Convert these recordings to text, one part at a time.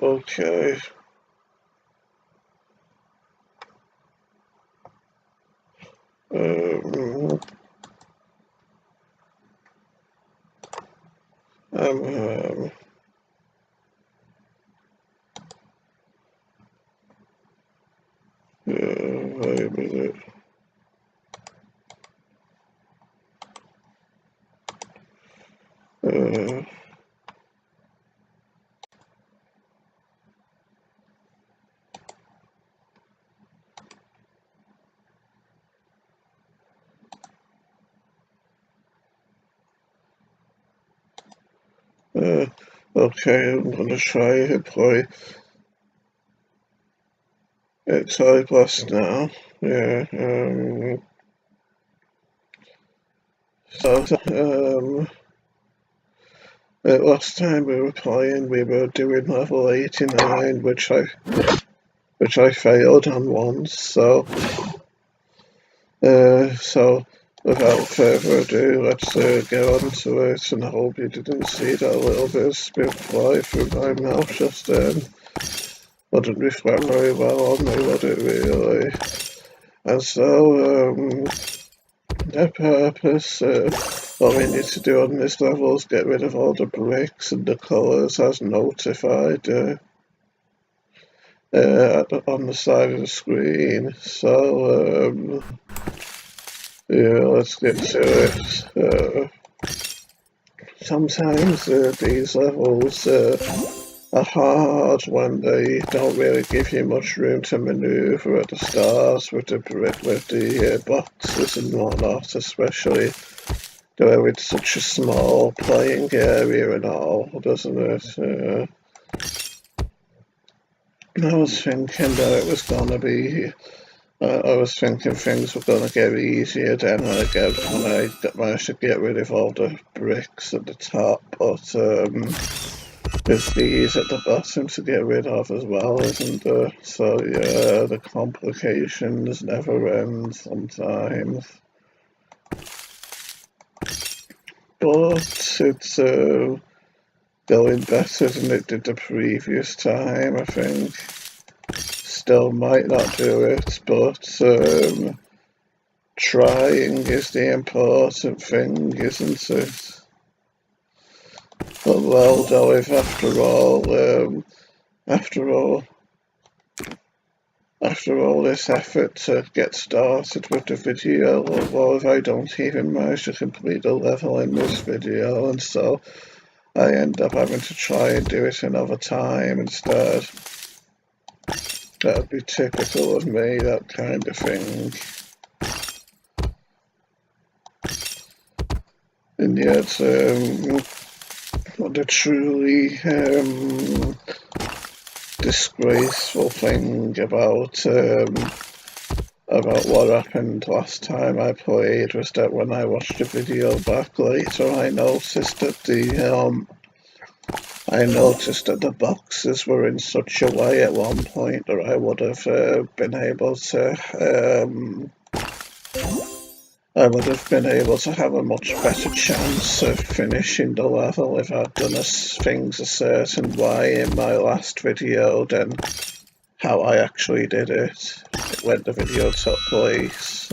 Okay. Um, um, wait a minute. Okay, I'm gonna try to play it typeless now. Yeah. Last time we were playing, we were doing level 89, which I failed on once. So without further ado, let's get on to it. And I hope you didn't see that little bit of spit fly through my mouth just then. Wouldn't reflect very well on me, would it really? And so, the purpose, what we need to do on this level is get rid of all the bricks and the colours as notified on the side of the screen. So, yeah, let's get to it. Sometimes these levels are hard when they don't really give you much room to manoeuvre at the start with the boxes and whatnot, especially though it's such a small playing area and all, doesn't it? I was thinking that it was gonna be. I was thinking things were gonna get easier then when I managed to get rid of all the bricks at the top, but there's these at the bottom to get rid of as well, isn't there? So yeah, the complications never end sometimes. But it's going better than it did the previous time, I think. Still might not do it, but trying is the important thing, isn't it? But well, though, if after all this effort to get started with the video, well, if I don't even manage to complete a level in this video, and so I end up having to try and do it another time instead. That'd be typical of me, that kind of thing. And yet, the truly disgraceful thing about what happened last time I played was that when I watched the video back later, I noticed that the boxes were in such a way at one point that I would have been able to have a much better chance of finishing the level if I'd done things a certain way in my last video than how I actually did it when the video took place.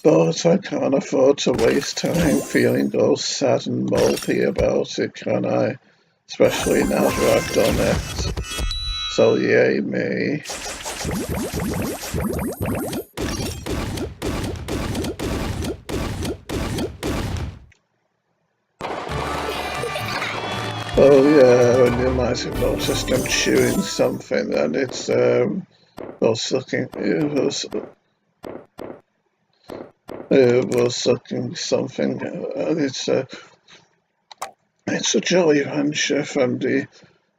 But I can't afford to waste time feeling all sad and mopey about it, can I? Especially now that I've done it. So yay me. Oh yeah, and you might have noticed I'm chewing something, and it's sucking something, and it's a Jolly Rancher from the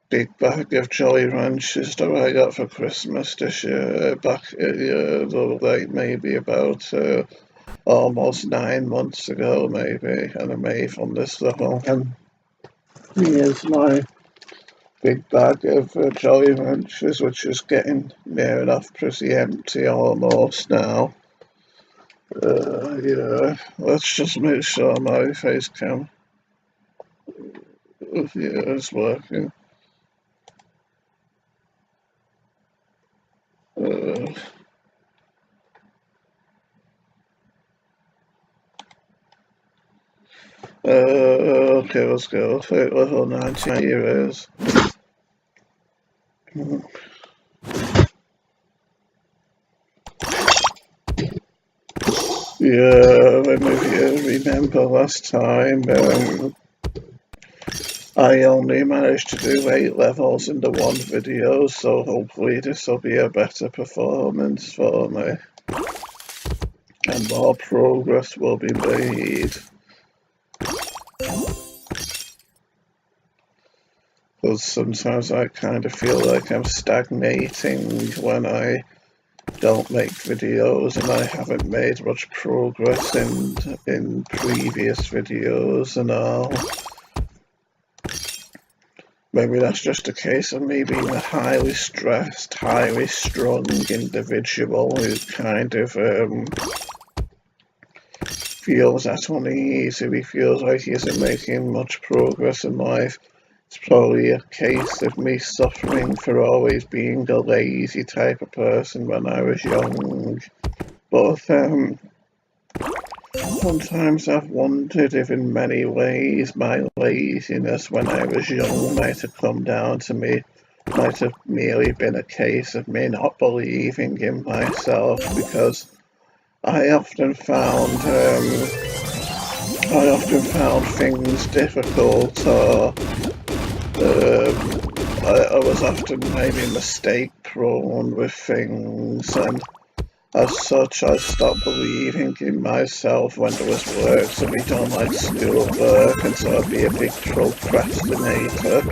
big bag of Jolly Ranchers that I got for Christmas this year. Back like maybe about almost 9 months ago, maybe, and I made from this level. And here's my big bag of Jolly Ranchers, which is getting near enough pretty empty almost now. Yeah, let's just make sure my face cam Yeah, it's working. Okay, let's go. Level 90 euros. Yeah, if you remember last time, I only managed to do 8 levels in the one video, so hopefully this will be a better performance for me. And more progress will be made. Because sometimes I kind of feel like I'm stagnating when I don't make videos, and I haven't made much progress in previous videos and all. Maybe that's just a case of me being a highly stressed, highly strung individual who kind of feels at unease if he feels like he isn't making much progress in life. It's probably a case of me suffering for always being a lazy type of person when I was young. But sometimes I've wondered if in many ways my laziness when I was young might have come down to me, might have merely been a case of me not believing in myself, because I often found things difficult, or I was often maybe mistake prone with things, and as such I stopped believing in myself when there was work to be done, like schoolwork, and so I'd be a big procrastinator,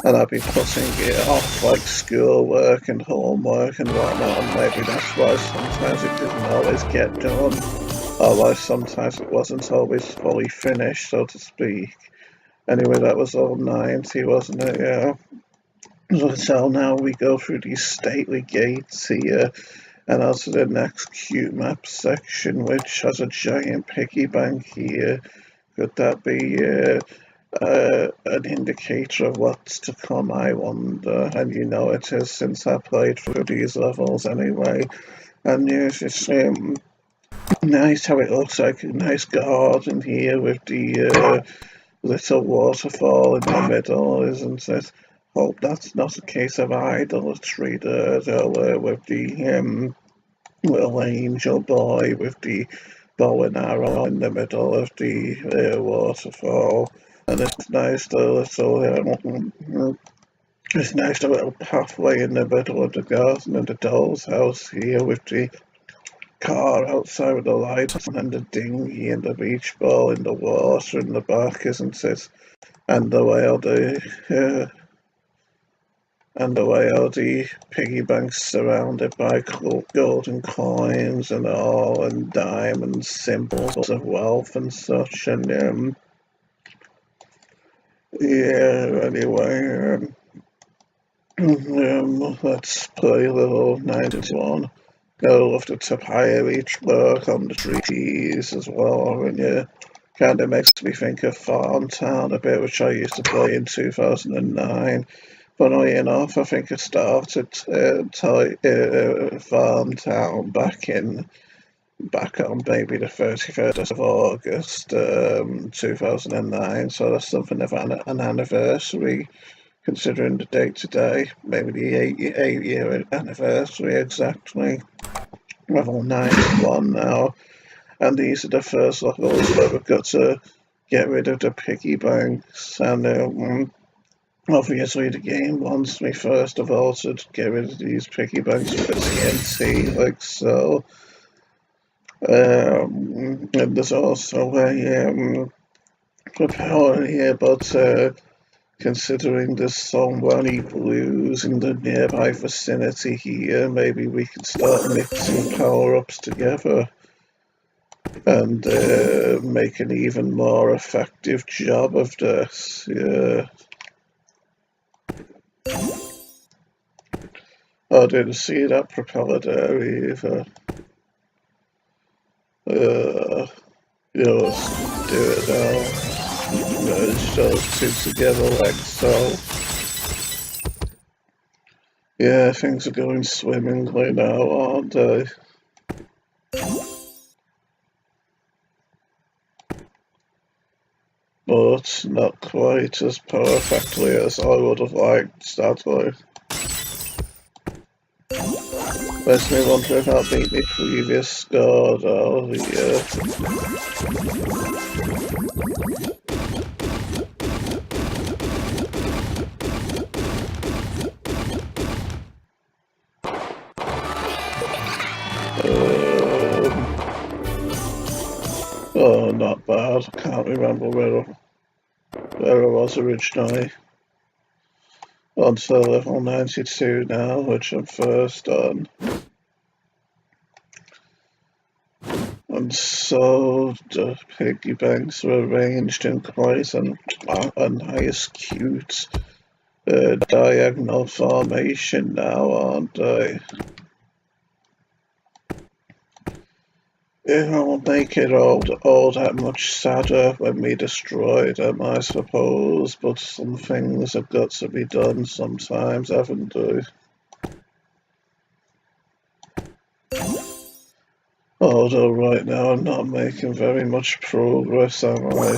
and I'd be putting it off, like schoolwork and homework and whatnot, and maybe that's why sometimes it didn't always get done, or why sometimes it wasn't always fully finished, so to speak. Anyway, that was all 90, wasn't it? Yeah. So now we go through these stately gates here and onto the next cute map section, which has a giant piggy bank here. Could that be an indicator of what's to come, I wonder? And you know it is, since I played through these levels anyway. And yes, it's nice how it looks like a nice garden here with the little waterfall in the middle, isn't it? Hope that's not a case of idolatry there, though, with the little angel boy with the bow and arrow in the middle of the waterfall. And it's nice it's nice the little pathway in the middle of the garden and the doll's house here with the car outside with the lights and the dinghy and the beach ball in the water in the back, isn't it? And the way all the piggy banks surrounded by golden coins and all, and diamonds, symbols of wealth and such. And yeah, anyway, let's play a little 91. Go off the top higher each work on the trees as well, and yeah, kind of makes me think of Farm Town a bit, which I used to play in 2009. Funnily enough, I think I started Farm Town back on maybe the 31st of August 2009, so that's something of an anniversary, considering the date today, maybe the 8-year anniversary exactly. Level 91 now, and these are the first levels where we've got to get rid of the piggy banks, and obviously the game wants me first of all to get rid of these piggy banks with the TNT, like so. And there's also a propeller here, but considering there's so many blues in the nearby vicinity here, maybe we can start mixing power-ups together and make an even more effective job of this. Yeah. I didn't see that propeller there either. Yeah, let's do it now. merge those two together like so. Yeah, things are going swimmingly now, aren't they? But not quite as perfectly as I would have liked, sadly. Makes me wonder if I'll beat my previous score though, yeah. Oh, not bad. I can't remember where I was originally. On to level 92 now, which I'm first on. And so the piggy banks are arranged in quite a nice, cute diagonal formation now, aren't they? It won't make it all that much sadder when we destroy them, I suppose, but some things have got to be done sometimes, haven't they? Although right now I'm not making very much progress, am I?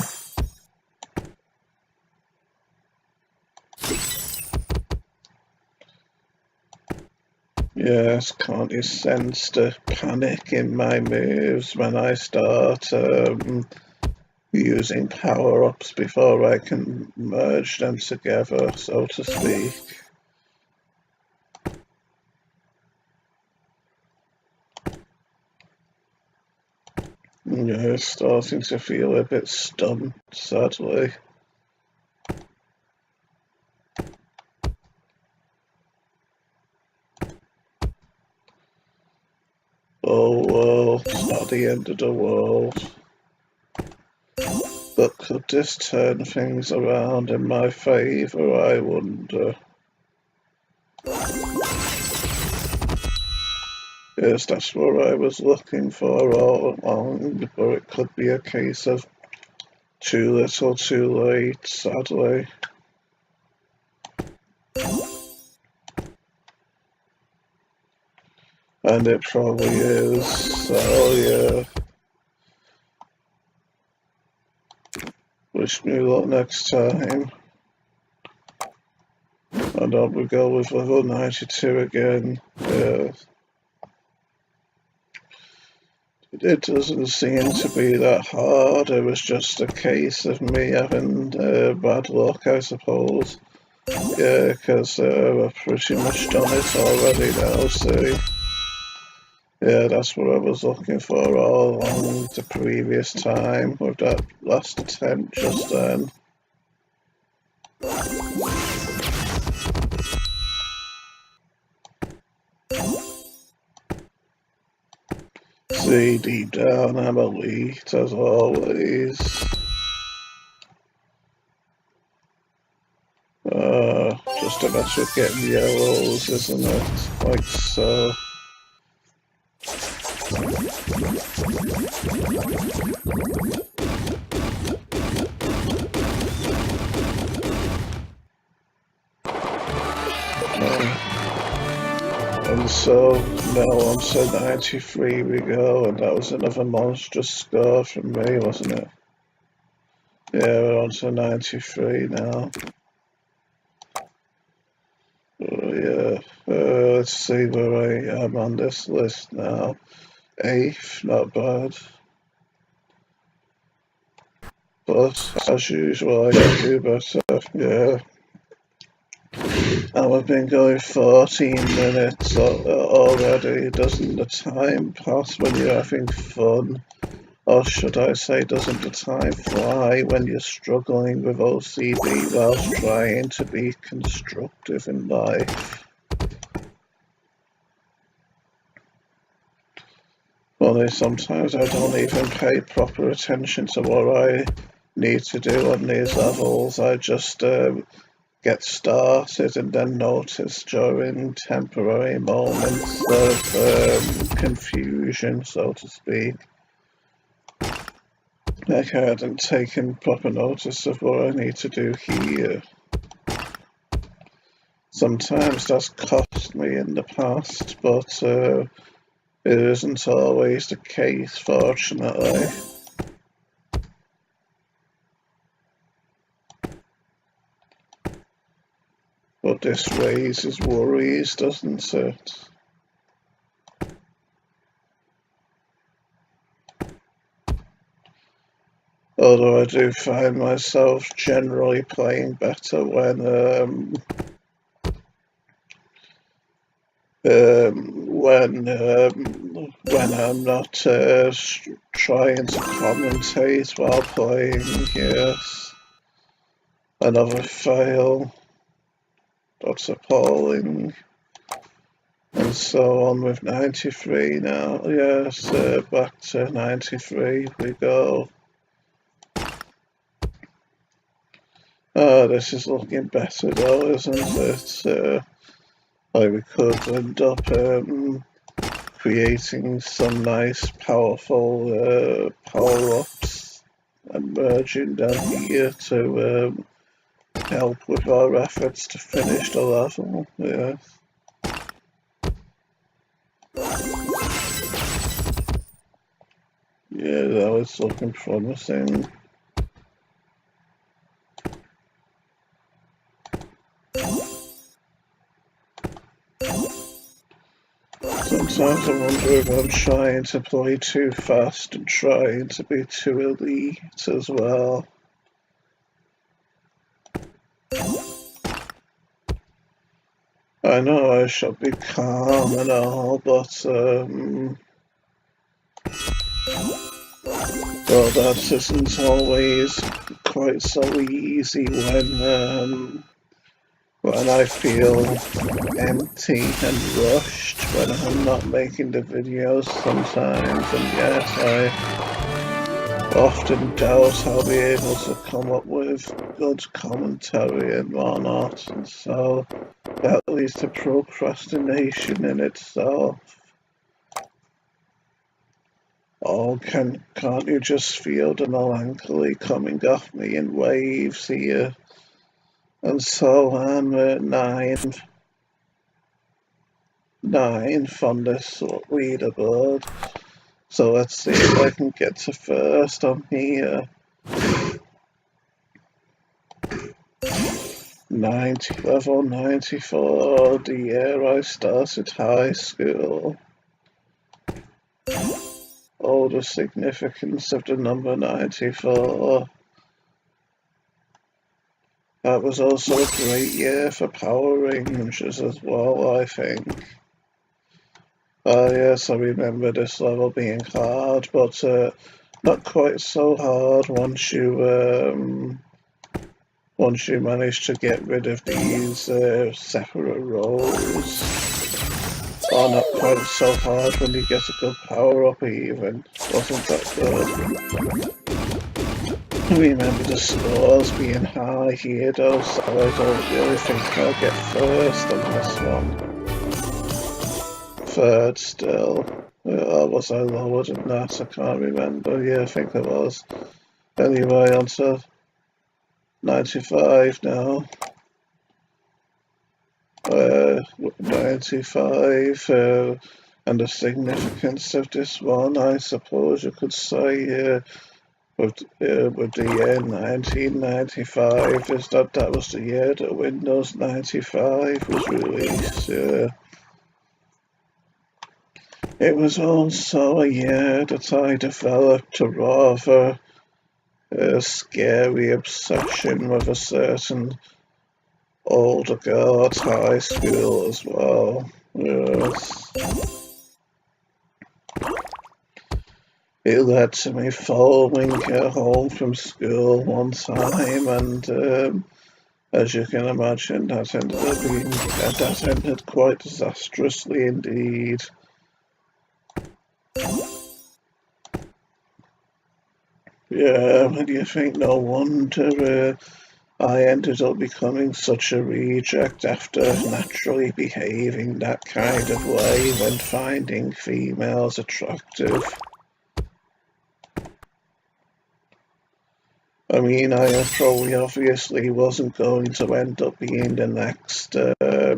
Yes, can't you sense the panic in my moves when I start using power-ups before I can merge them together, so to speak? Yeah, starting to feel a bit stumped, sadly. Oh well, it's not the end of the world. But could this turn things around in my favour, I wonder? Yes, that's what I was looking for all along, but it could be a case of too little too late, sadly. And it probably is, so yeah. Wish me luck next time. And on we go with level 92 again. Yeah. It doesn't seem to be that hard. It was just a case of me having bad luck, I suppose. Yeah, because I've pretty much done it already now, see. Yeah, that's what I was looking for all along the previous time with that last attempt just then. See, deep down I'm elite as always. Just a matter of getting yellows, isn't it? Like so. And so now on to 93 we go, and that was another monstrous score from me, wasn't it? Yeah, we're on to 93 now. Yeah, let's see where I am on this list now. 8th, not bad. But as usual, I can do better. Yeah. And we've been going 14 minutes already. Doesn't the time pass when you're having fun? Or should I say, doesn't the time fly when you're struggling with OCD whilst trying to be constructive in life? Only sometimes I don't even pay proper attention to what I need to do on these levels. I just get started and then notice during temporary moments of confusion, so to speak. Like I hadn't taken proper notice of what I need to do here. Sometimes that's cost me in the past, but it isn't always the case, fortunately. But this raises worries, doesn't it? Although I do find myself generally playing better when I'm not trying to commentate while playing. Yes, another fail. That's appalling. And so on with 93 now. Yes, back to 93 we go. This is looking better though, isn't it? Like we could end up creating some nice powerful power-ups emerging down here to help with our efforts to finish the level. Yeah. Yeah, that was looking promising. Sometimes I wonder if I'm trying to play too fast and trying to be too elite as well. I know I should be calm and all, but well, that isn't always quite so easy when I feel empty and rushed when I'm not making the videos sometimes, and yet I often doubt I'll be able to come up with good commentary and whatnot, and so that leads to procrastination in itself. Oh, can't you just feel the melancholy coming off me in waves here? And so I'm at ninth on this leaderboard. So let's see if I can get to first on here. level 94, the year I started high school. Oh, the significance of the number 94. That was also a great year for Power Rangers as well, I think. Yes, I remember this level being hard, but not quite so hard once you manage to get rid of these separate roles. Or not quite so hard when you get a good power up even. Wasn't that good? I remember the scores being high here though, so I don't really think I'll get first on this one. Third still. Or was I lower than that? I can't remember. Yeah, I think I was. Anyway, on to 95 now. 95, and the significance of this one, I suppose you could say, with the year 1995, is that was the year that Windows 95 was released. It was also a year that I developed a rather scary obsession with a certain older girl at high school as well. Yes. It led to me following her home from school one time, and as you can imagine, that ended quite disastrously indeed. Yeah, and you think no wonder I ended up becoming such a reject after naturally behaving that kind of way when finding females attractive. I mean, I probably obviously wasn't going to end up being the next. I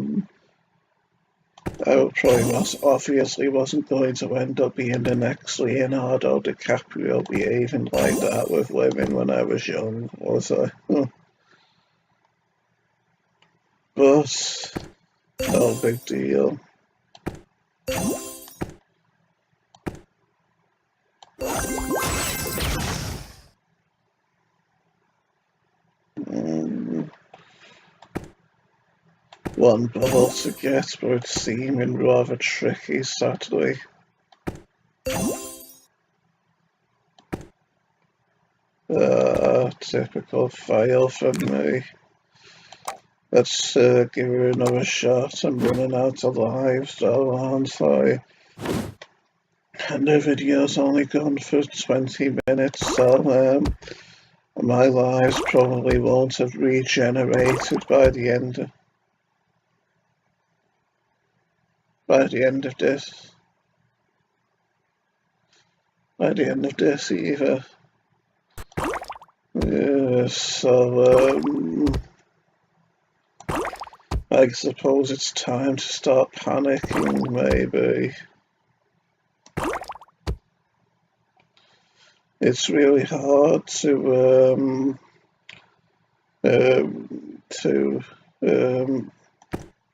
probably obviously wasn't going to end up being the next Leonardo DiCaprio behaving like that with women when I was young, was I? But no big deal. Mm, one bubble to get, but it's seeming rather tricky, sadly. Typical fail for me. Let's give her another shot. I'm running out of lives though, aren't I? And the video's only gone for 20 minutes, so my lives probably won't have regenerated by the end of this. By the end of this either. So I suppose it's time to start panicking, maybe. It's really hard to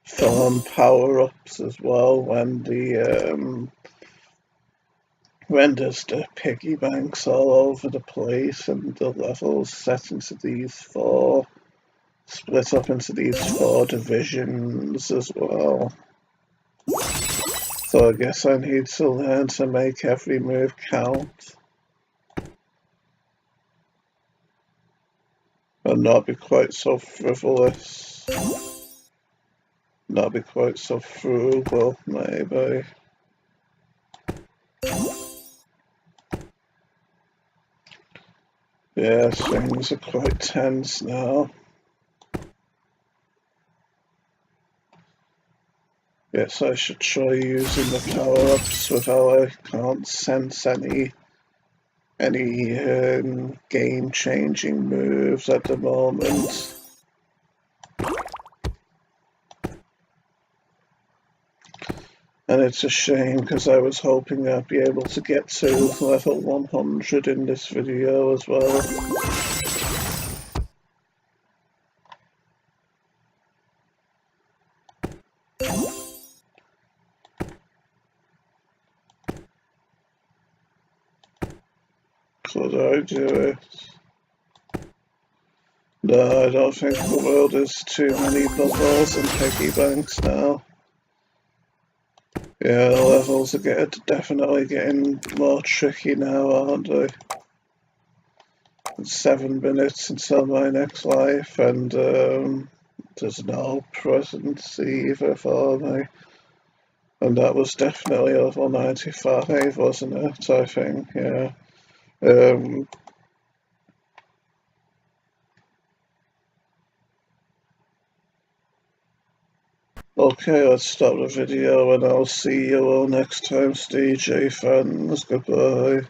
farm power-ups as well when there's the piggy banks all over the place and the levels set into split up into these 4 divisions as well. So I guess I need to learn to make every move count and not be quite so frivolous, not be quite so frugal, maybe. Yeah, things are quite tense now. Yes, I should try using the power-ups without I can't sense any game-changing moves at the moment. And it's a shame because I was hoping I'd be able to get to level 100 in this video as well. Could I do it? No, I don't think the world has too many bubbles and piggy banks now. Yeah, the levels are definitely getting more tricky now, aren't they? It's 7 minutes until my next life, and there's no presents either for me. And that was definitely level 95, wasn't it? I think, yeah. Okay, let's stop the video and I'll see you all next time, DJ fans. Goodbye.